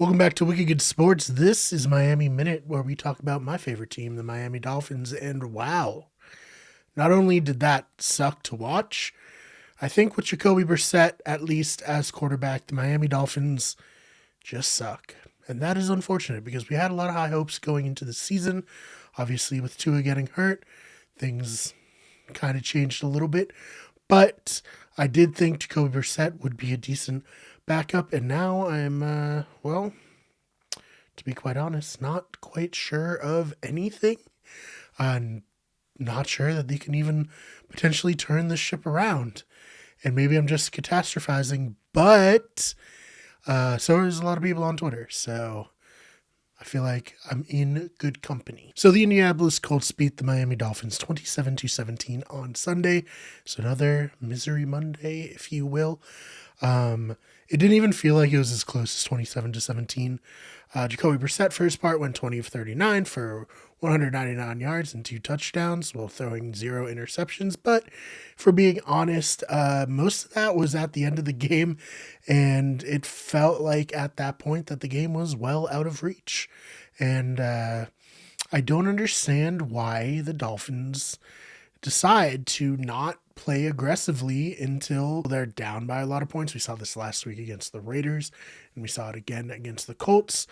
Welcome back to Wicked Good Sports. This is Miami Minute, where we talk about my favorite team, the Miami Dolphins. And wow, not only did that suck to watch, I think with Jacoby Brissett, at least as quarterback, the Miami Dolphins just suck. And that is unfortunate because we had a lot of high hopes going into the season. Obviously, with Tua getting hurt, things kind of changed a little bit. But I did think Jacoby Brissett would be a decent backup, and now I'm, to be quite honest, not quite sure of anything. I'm not sure that they can even potentially turn this ship around. And maybe I'm just catastrophizing, but so is a lot of people on Twitter. So I feel like I'm in good company. So the Indianapolis Colts beat the Miami Dolphins 27-17 on Sunday. So another misery Monday, if you will. It didn't even feel like it was as close as 27-17. Jacoby Brissett, first part, went 20 of 39 for 199 yards and 2 touchdowns while throwing 0 interceptions. But for being honest, most of that was at the end of the game, and it felt like at that point that the game was well out of reach. And I don't understand why the Dolphins decide to not play aggressively until they're down by a lot of points. We saw this last week against the Raiders, and we saw it again against the Colts.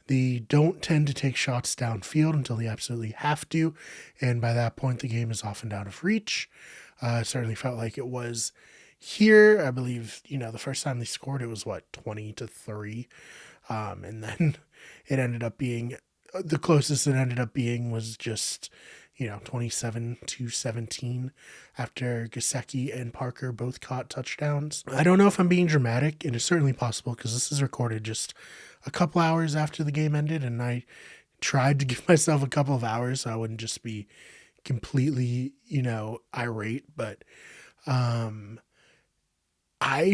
They don't tend to take shots downfield until they absolutely have to, and by that point, the game is often out of reach. It certainly felt like it was here. I believe, the first time they scored, it was 20-3, and then it ended up being the closest it ended up being was just 27-17 after Gesicki and Parker both caught touchdowns. I don't know if I'm being dramatic. It is certainly possible because this is recorded just a couple hours after the game ended, and I tried to give myself a couple of hours so I wouldn't just be completely, irate. But I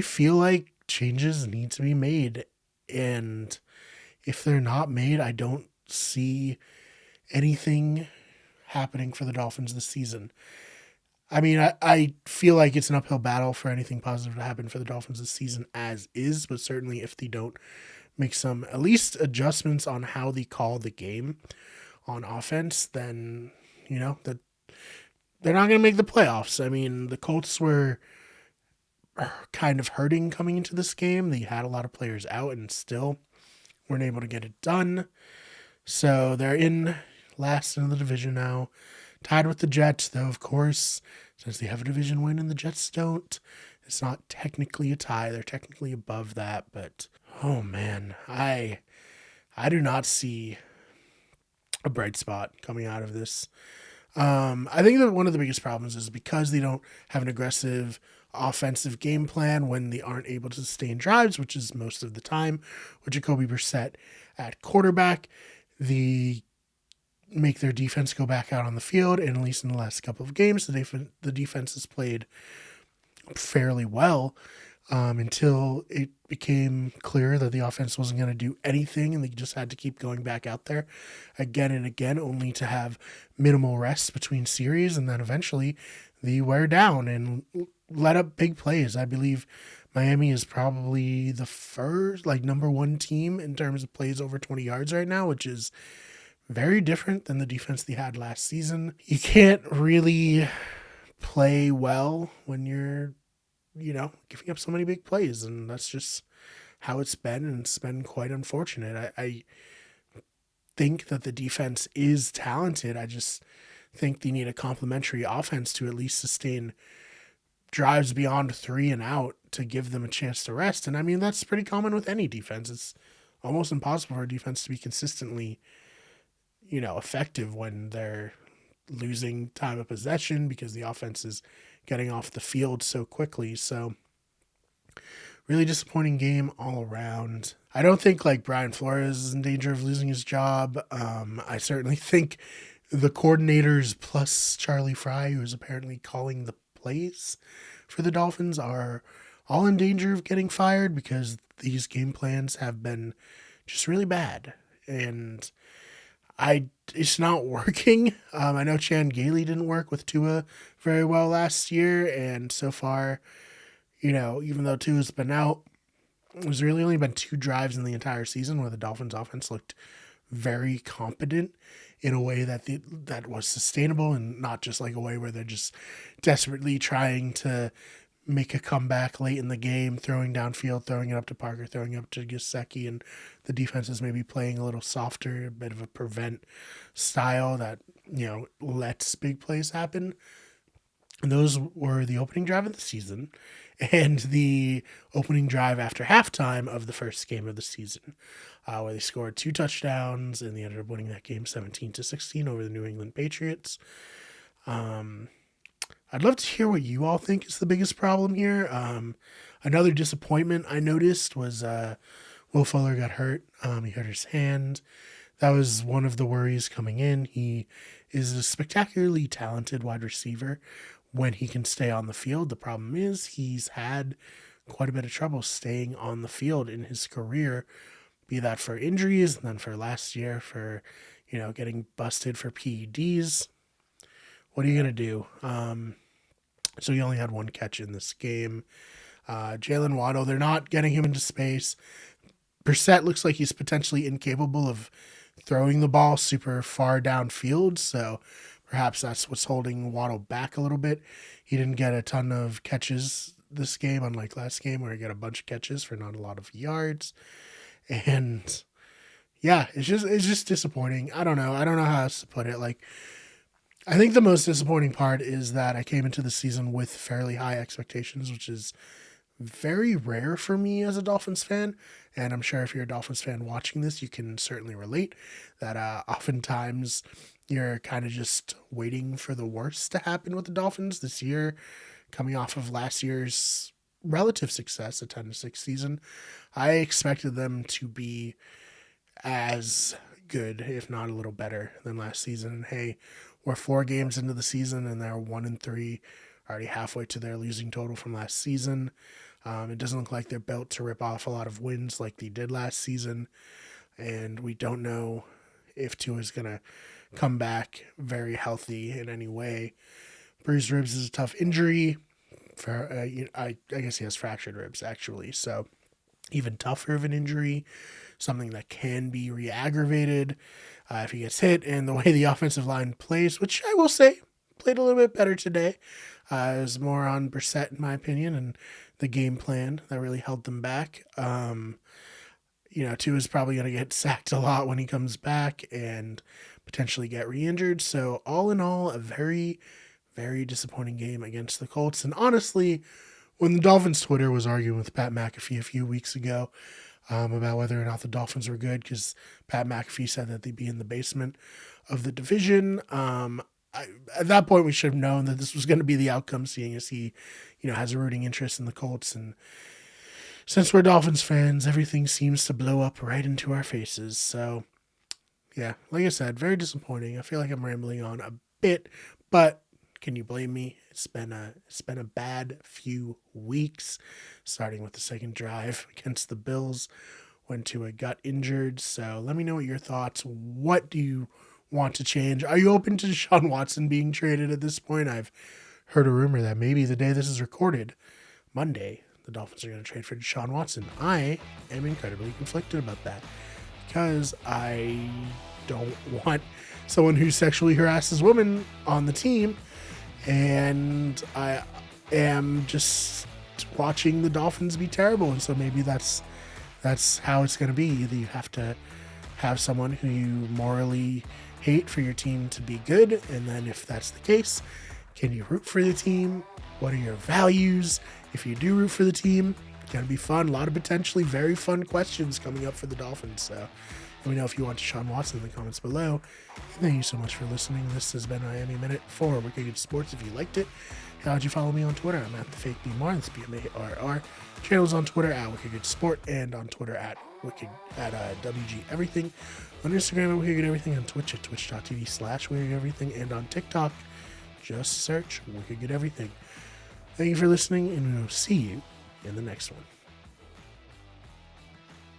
feel like changes need to be made, and if they're not made, I don't see anything happening for the Dolphins this season. I mean, I feel like it's an uphill battle for anything positive to happen for the Dolphins this season as is, but certainly if they don't make some at least adjustments on how they call the game on offense, then, that they're not going to make the playoffs. I mean, the Colts were kind of hurting coming into this game. They had a lot of players out and still weren't able to get it done. So they're in last in the division now, tied with the Jets, though, of course, since they have a division win and the Jets don't. It's not technically a tie. They're technically above that, but oh man, I do not see a bright spot coming out of this. I think that one of the biggest problems is because they don't have an aggressive offensive game plan when they aren't able to sustain drives, which is most of the time with Jacoby Brissett at quarterback. They make their defense go back out on the field, and at least in the last couple of games, the defense has played fairly well until it became clear that the offense wasn't going to do anything, and they just had to keep going back out there again and again, only to have minimal rest between series, and then eventually they wear down and let up big plays. I believe Miami is probably the first, number one team in terms of plays over 20 yards right now, which is very different than the defense they had last season. You can't really play well when you're, giving up so many big plays, and that's just how it's been, and it's been quite unfortunate. I think that the defense is talented. I just think they need a complementary offense to at least sustain drives beyond 3 and out to give them a chance to rest. And I mean, that's pretty common with any defense. It's almost impossible for a defense to be consistently, effective when they're losing time of possession because the offense is getting off the field so quickly. So really disappointing game all around. I don't think Brian Flores is in danger of losing his job. I certainly think the coordinators plus Charlie Fry, who is apparently calling the plays for the Dolphins, are all in danger of getting fired because these game plans have been just really bad. And it's not working. I know Chan Gailey didn't work with Tua very well last year, and so far, even though Tua's been out, There's really only been 2 drives in the entire season where the Dolphins offense looked very competent in a way that was sustainable and not just like a way where they're just desperately trying to make a comeback late in the game, throwing downfield, throwing it up to Parker, throwing it up to Gesicki, and the defense is maybe playing a little softer, a bit of a prevent style that, lets big plays happen. And those were the opening drive of the season and the opening drive after halftime of the first game of the season, where they scored 2 touchdowns and they ended up winning that game 17-16 over the New England Patriots. I'd love to hear what you all think is the biggest problem here. Another disappointment I noticed was Will Fuller got hurt. He hurt his hand. That was one of the worries coming in. He is a spectacularly talented wide receiver when he can stay on the field. The problem is he's had quite a bit of trouble staying on the field in his career, be that for injuries and then for last year for, getting busted for PEDs. What are you going to do? So he only had 1 catch in this game. Jalen Waddle, they're not getting him into space. Brissett looks like he's potentially incapable of throwing the ball super far downfield, so perhaps that's what's holding Waddle back a little bit. He didn't get a ton of catches this game, unlike last game where he got a bunch of catches for not a lot of yards. And yeah, it's just disappointing. I don't know how else to put it. I think the most disappointing part is that I came into the season with fairly high expectations, which is very rare for me as a Dolphins fan. And I'm sure if you're a Dolphins fan watching this, you can certainly relate that oftentimes you're kind of just waiting for the worst to happen with the Dolphins this year, coming off of last year's relative success, a 10-6 season. I expected them to be as good, if not a little better than last season. And hey, we're 4 games into the season and they're 1-3, already halfway to their losing total from last season. It doesn't look like they're built to rip off a lot of wins like they did last season. And we don't know if Tua is going to come back very healthy in any way. Bruised ribs is a tough injury. I guess he has fractured ribs, actually. So even tougher of an injury, something that can be re-aggravated if he gets hit. And the way the offensive line plays, which I will say played a little bit better today, is more on Brissett, in my opinion, and the game plan that really held them back. Tua is probably going to get sacked a lot when he comes back and potentially get re-injured. So all in all, a very, very disappointing game against the Colts. And honestly, when the Dolphins Twitter was arguing with Pat McAfee a few weeks ago about whether or not the Dolphins were good, because Pat McAfee said that they'd be in the basement of the division, at that point we should have known that this was going to be the outcome, seeing as he, has a rooting interest in the Colts. And since we're Dolphins fans, everything seems to blow up right into our faces. So, yeah, like I said, very disappointing. I feel like I'm rambling on a bit, but can you blame me? It's been a bad few weeks, starting with the second drive against the Bills when Tua got injured. So let me know what your thoughts. What do you want to change? Are you open to Deshaun Watson being traded at this point? I've heard a rumor that maybe the day this is recorded, Monday, the Dolphins are going to trade for Deshaun Watson. I am incredibly conflicted about that because I don't want someone who sexually harasses women on the team, and I am just watching the Dolphins be terrible. And so maybe that's how it's going to be. Either you have to have someone who you morally hate for your team to be good, and then if that's the case, can you root for the team? What are your values? If you do root for the team, it's going to be fun. A lot of potentially very fun questions coming up for the Dolphins. So let me know if you want Deshaun Watson in the comments below. And thank you so much for listening. This has been Miami Minute for Wicked Good Sports. If you liked it, how would you follow me on Twitter? I'm at the fake BMAR. That's BMARR. Channels on Twitter at Wicked Good Sport and on Twitter at WG Everything. On Instagram at Wicked Good Everything. On Twitch at twitch.tv/Wicked Everything. And on TikTok, just search Wicked Good Everything. Thank you for listening, and we'll see you in the next one.